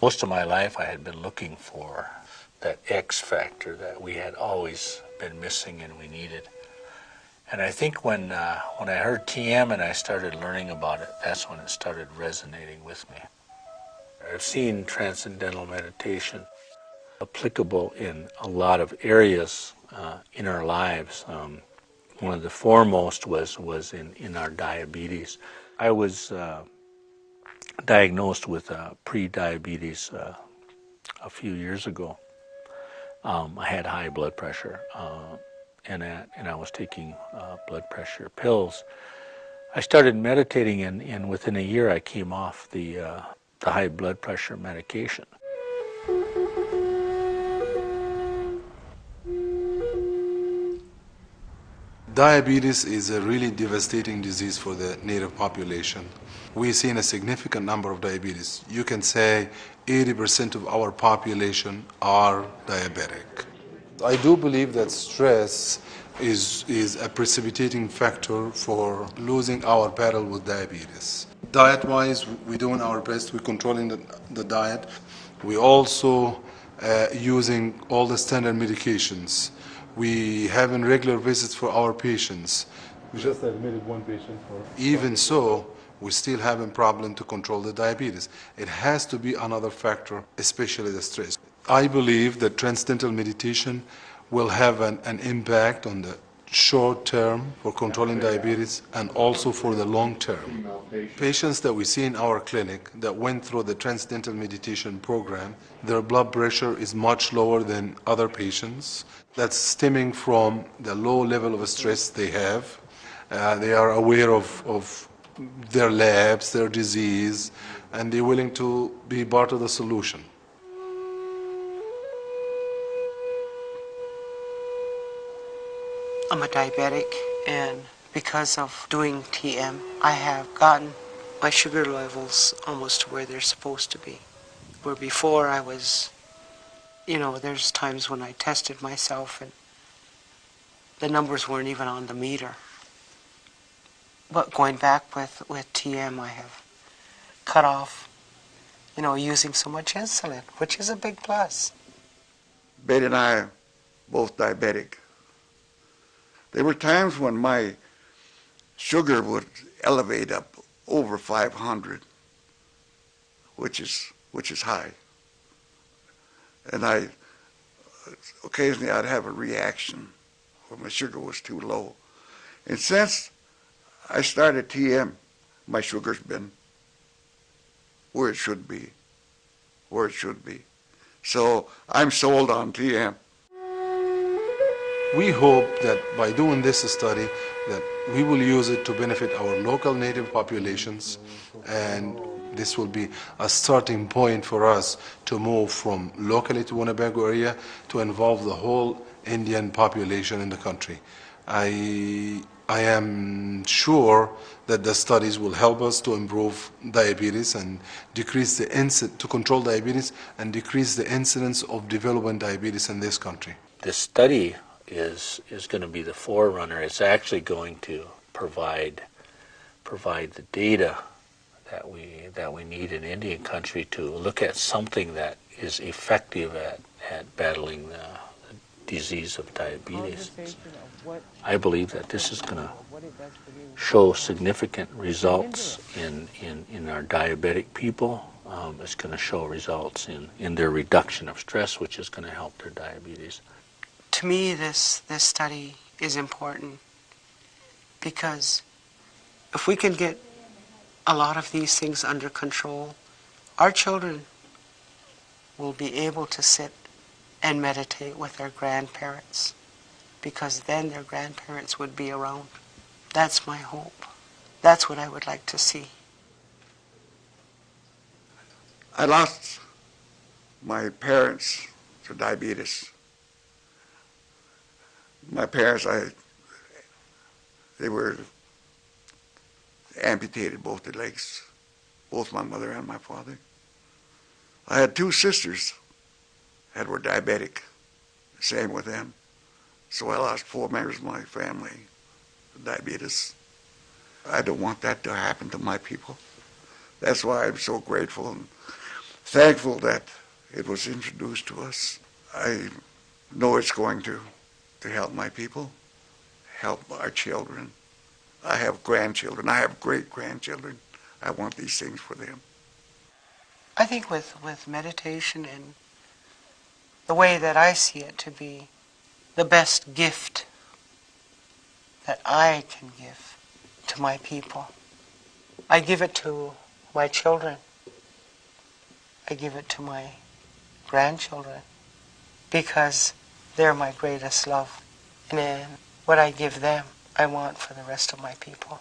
Most of my life I had been looking for that X factor that we had always been missing and we needed. And I think when I heard TM and I started learning about it, that's when it started resonating with me. I've seen transcendental meditation applicable in a lot of areas in our lives. One of the foremost was in our diabetes. I was diagnosed with pre-diabetes a few years ago. I had high blood pressure, and I was taking blood pressure pills. I started meditating, and within a year I came off the high blood pressure medication. Diabetes is a really devastating disease for the native population. We've seen a significant number of diabetes. You can say 80% of our population are diabetic. I do believe that stress is a precipitating factor for losing our battle with diabetes. Diet-wise, we're doing our best. We're controlling the diet. We're also using all the standard medications. We having regular visits for our patients. We just admitted one patient for... Even so, we're still having problem to control the diabetes. It has to be another factor, especially the stress. I believe that transcendental meditation will have an impact on the short term for controlling diabetes and also for the long term. Patients that we see in our clinic that went through the transcendental meditation program, their blood pressure is much lower than other patients. That's stemming from the low level of stress they have. They are aware of their labs, their disease, and they're willing to be part of the solution. I'm a diabetic, and because of doing TM, I have gotten my sugar levels almost to where they're supposed to be. Where before I was, there's times when I tested myself and the numbers weren't even on the meter. But going back with TM, I have cut off, using so much insulin, which is a big plus. Betty and I are both diabetic. There were times when my sugar would elevate up over 500, which is high. And occasionally I'd have a reaction when my sugar was too low. And since I started TM, my sugar's been where it should be, So I'm sold on TM. We hope that by doing this study that we will use it to benefit our local native populations, and this will be a starting point for us to move from locally to Winnebago area to involve the whole Indian population in the country. I am sure that the studies will help us to improve diabetes and decrease the to control diabetes and decrease the incidence of developing diabetes in this country. This study is going to be the forerunner. It's actually going to provide the data that we need in Indian country to look at something that is effective at battling the disease of diabetes. I believe that this is going to show significant results in our diabetic people. It's going to show results in their reduction of stress, which is going to help their diabetes. To me, this study is important because if we can get a lot of these things under control, our children will be able to sit and meditate with their grandparents, because then their grandparents would be around. That's my hope. That's what I would like to see. I lost my parents to diabetes. My parents, they were amputated, both their legs, both my mother and my father. I had two sisters that were diabetic, same with them. So I lost 4 members of my family to diabetes. I don't want that to happen to my people. That's why I'm so grateful and thankful that it was introduced to us. I know it's going to help my people, help our children. I have grandchildren. I have great-grandchildren. I want these things for them. I think with meditation and the way that I see it to be the best gift that I can give to my people, I give it to my children. I give it to my grandchildren because they're my greatest love. And then what I give them, I want for the rest of my people.